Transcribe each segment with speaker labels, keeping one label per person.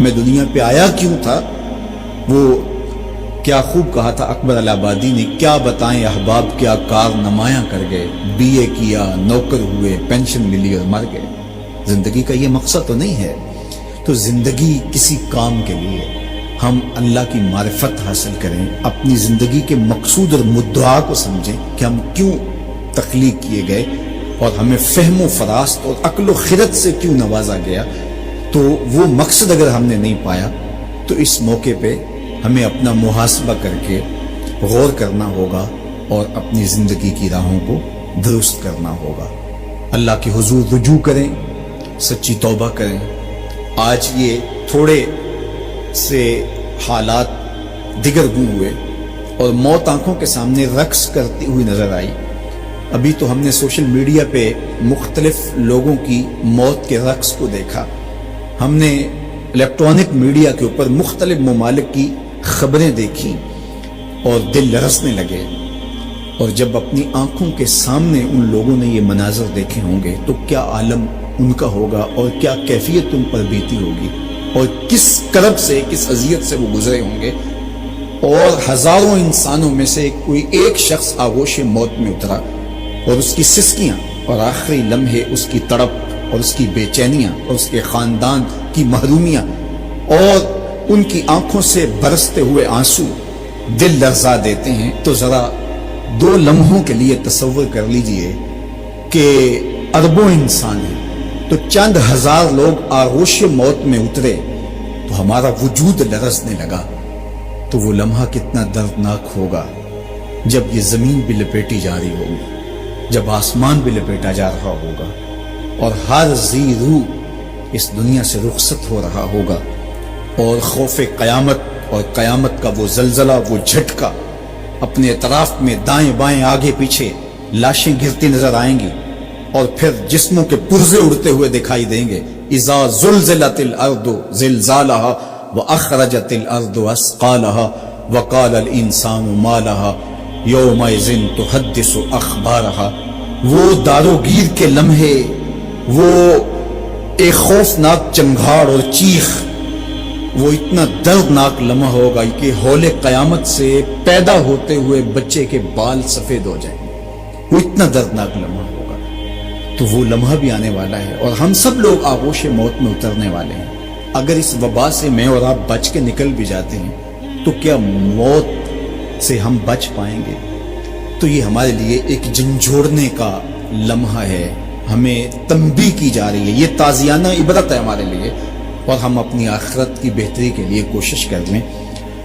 Speaker 1: میں دنیا پہ آیا کیوں تھا؟ وہ کیا خوب کہا تھا اکبر الہآبادی نے، کیا بتائیں احباب کیا کار نمایاں کر گئے، بی اے کیا، نوکر ہوئے، پینشن ملی اور مر گئے۔ زندگی کا یہ مقصد تو نہیں ہے۔ تو زندگی کسی کام کے لیے ہم اللہ کی معرفت حاصل کریں، اپنی زندگی کے مقصود اور مدعا کو سمجھیں کہ ہم کیوں تخلیق کیے گئے اور ہمیں فہم و فراست اور عقل و خرد سے کیوں نوازا گیا۔ تو وہ مقصد اگر ہم نے نہیں پایا تو اس موقع پہ ہمیں اپنا محاسبہ کر کے غور کرنا ہوگا اور اپنی زندگی کی راہوں کو درست کرنا ہوگا۔ اللہ کے حضور رجوع کریں، سچی توبہ کریں۔ آج یہ تھوڑے سے حالات دگرگوں ہوئے اور موت آنکھوں کے سامنے رقص کرتی ہوئی نظر آئی۔ ابھی تو ہم نے سوشل میڈیا پہ مختلف لوگوں کی موت کے رقص کو دیکھا، ہم نے الیکٹرانک میڈیا کے اوپر مختلف ممالک کی خبریں دیکھی اور دل لرزنے لگے۔ اور جب اپنی آنکھوں کے سامنے ان لوگوں نے یہ مناظر دیکھے ہوں گے تو کیا عالم ان کا ہوگا اور کیا کیفیت ان پر بیتی ہوگی اور کس کرب سے، کس اذیت سے وہ گزرے ہوں گے۔ اور ہزاروں انسانوں میں سے کوئی ایک شخص آغوش موت میں اترا اور اس کی سسکیاں اور آخری لمحے اس کی تڑپ اور اس کی بے چینیاں اور اس کے خاندان کی محرومیاں اور ان کی آنکھوں سے برستے ہوئے آنسو دل لرزا دیتے ہیں۔ تو ذرا 2 لمحوں کے لیے تصور کر لیجئے کہ اربوں انسان ہیں، تو چند ہزار لوگ آغوش موت میں اترے تو ہمارا وجود لرزنے لگا۔ تو وہ لمحہ کتنا دردناک ہوگا جب یہ زمین بھی لپیٹی جا رہی ہوگی، جب آسمان بھی لپیٹا جا رہا ہوگا اور ہر ذی روح اس دنیا سے رخصت ہو رہا ہوگا، اور خوف قیامت اور قیامت کا وہ زلزلہ، وہ جھٹکا، اپنے اطراف میں دائیں بائیں آگے پیچھے لاشیں گرتی نظر آئیں گی اور پھر جسموں کے پرزے اڑتے ہوئے دکھائی دیں گے۔ اذا زلزلت الارض زلزالها واخرجت الارض اثقالها وقال الانسان ما لها یومئذ تحدث اخبارها۔ وہ داروگیر کے لمحے، وہ ایک خوفناک چنگھاڑ اور چیخ، وہ اتنا دردناک لمحہ ہوگا کہ ہول قیامت سے پیدا ہوتے ہوئے بچے کے بال سفید ہو جائیں گے۔ وہ اتنا دردناک لمحہ ہوگا۔ تو وہ لمحہ بھی آنے والا ہے اور ہم سب لوگ آغوش موت میں اترنے والے ہیں۔ اگر اس وبا سے میں اور آپ بچ کے نکل بھی جاتے ہیں تو کیا موت سے ہم بچ پائیں گے؟ تو یہ ہمارے لیے ایک جھنجھوڑنے کا لمحہ ہے، ہمیں تنبیہ کی جا رہی ہے، یہ تازیانہ عبرت ہے ہمارے لیے، اور ہم اپنی آخرت کی بہتری کے لیے کوشش کر لیں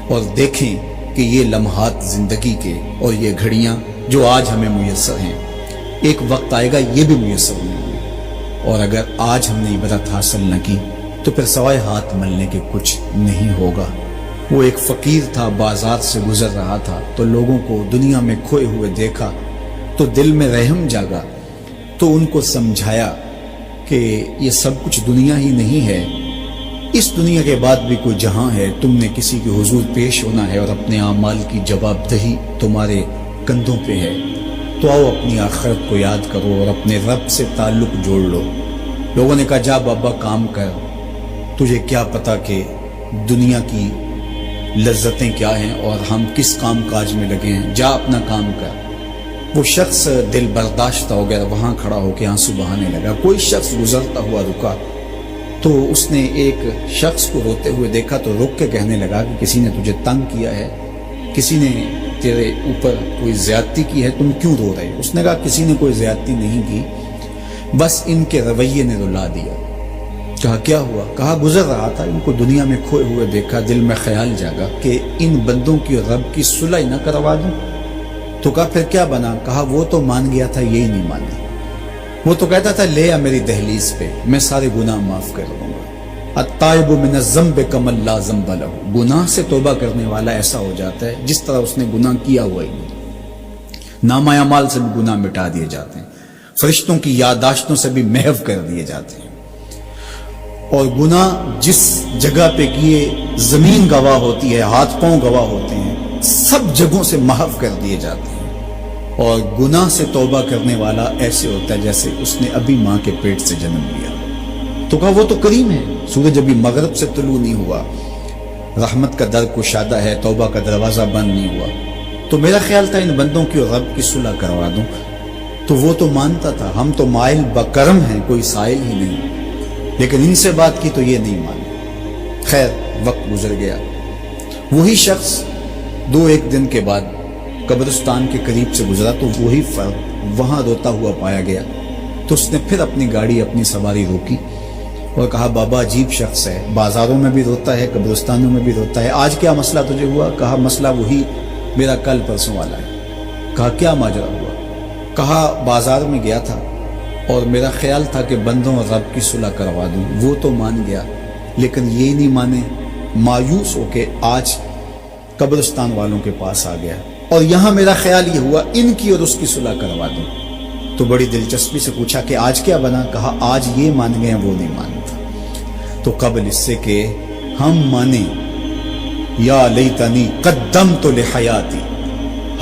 Speaker 1: اور دیکھیں کہ یہ لمحات زندگی کے اور یہ گھڑیاں جو آج ہمیں میسر ہیں، ایک وقت آئے گا یہ بھی میسر نہیں ہوں گے، اور اگر آج ہم نے عبرت حاصل نہ کی تو پھر سوائے ہاتھ ملنے کے کچھ نہیں ہوگا۔ وہ ایک فقیر تھا، بازار سے گزر رہا تھا تو لوگوں کو دنیا میں کھوئے ہوئے دیکھا تو دل میں رحم جاگا، تو ان کو سمجھایا کہ یہ سب کچھ دنیا ہی نہیں ہے، اس دنیا کے بعد بھی کوئی جہاں ہے، تم نے کسی کے حضور پیش ہونا ہے اور اپنے اعمال کی جواب دہی تمہارے کندھوں پہ ہے۔ تو آؤ اپنی آخرت کو یاد کرو اور اپنے رب سے تعلق جوڑ لو۔ لوگوں نے کہا جا بابا کام کر، تجھے کیا پتا کہ دنیا کی لذتیں کیا ہیں اور ہم کس کام کاج میں لگے ہیں، جا اپنا کام کر۔ وہ شخص دل برداشتہ ہو گیا، وہاں کھڑا ہو کے آنسو بہانے لگا۔ کوئی شخص گزرتا ہوا رکا تو اس نے ایک شخص کو روتے ہوئے دیکھا تو رک کے کہنے لگا کہ کسی نے تجھے تنگ کیا ہے، کسی نے تیرے اوپر کوئی زیادتی کی ہے، تم کیوں رو رہے؟ اس نے کہا کسی نے کوئی زیادتی نہیں کی، بس ان کے رویے نے رلا دیا۔ کہا کیا ہوا؟ کہا گزر رہا تھا، ان کو دنیا میں کھوئے ہوئے دیکھا، دل میں خیال جاگا کہ ان بندوں کی اور رب کی صلح نہ کروا دوں۔ تو کہا پھر کیا بنا؟ کہا وہ تو مان گیا تھا، یہی نہیں مانا۔ وہ تو کہتا تھا لے آ میری دہلیز پہ، میں سارے گناہ معاف کر دوں گا۔ التائب من الذنب کمن لا ذنب لہ، گناہ سے توبہ کرنے والا ایسا ہو جاتا ہے جس طرح اس نے گناہ کیا ہوا ہی نہیں۔ نامہ اعمال سے بھی گناہ مٹا دیے جاتے ہیں، فرشتوں کی یادداشتوں سے بھی محو کر دیے جاتے ہیں، اور گناہ جس جگہ پہ کیے زمین گواہ ہوتی ہے، ہاتھ پاؤں گواہ ہوتے ہیں، سب جگہوں سے محو کر دیے جاتے ہیں۔ اور گناہ سے توبہ کرنے والا ایسے ہوتا ہے جیسے اس نے ابھی ماں کے پیٹ سے جنم لیا۔ تو کہا وہ تو کریم ہے، سورج ابھی مغرب سے طلوع نہیں ہوا، رحمت کا در کشادہ ہے، توبہ کا دروازہ بند نہیں ہوا، تو میرا خیال تھا ان بندوں کی رب کی صلح کروا دوں۔ تو وہ تو مانتا تھا ہم تو مائل بکرم ہیں، کوئی سائل ہی نہیں، لیکن ان سے بات کی تو یہ نہیں مانے۔ خیر وقت گزر گیا، وہی شخص 2-1 دن کے بعد قبرستان کے قریب سے گزرا تو وہی فرد وہاں روتا ہوا پایا گیا۔ تو اس نے پھر اپنی گاڑی اپنی سواری روکی اور کہا بابا عجیب شخص ہے، بازاروں میں بھی روتا ہے، قبرستانوں میں بھی روتا ہے، آج کیا مسئلہ تجھے ہوا؟ کہا مسئلہ وہی میرا کل پرسوں والا ہے۔ کہا کیا ماجرا ہوا؟ کہا بازار میں گیا تھا اور میرا خیال تھا کہ بندوں اور رب کی صلح کروا دوں، وہ تو مان گیا لیکن یہ نہیں مانے، مایوس ہو کے آج قبرستان والوں کے پاس آ گیا اور یہاں میرا خیال یہ ہوا ان کی اور اس کی صلح کروا دوں۔ تو بڑی دلچسپی سے پوچھا کہ آج کیا بنا؟ کہا آج یہ مان گئے وہ نہیں مانتا۔ تو قبل اس سے کہ ہم مانیں، یا لیتنی قدمت لحیاتی،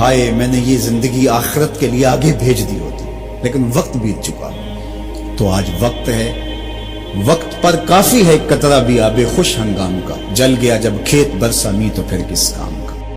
Speaker 1: ہائے میں نے یہ زندگی آخرت کے لیے آگے بھیج دی ہوتی، لیکن وقت بیت چکا۔ تو آج وقت ہے، وقت پر کافی ہے قطرہ بھی آب خوش ہنگام کا، جل گیا جب کھیت برسا می تو پھر کس کام۔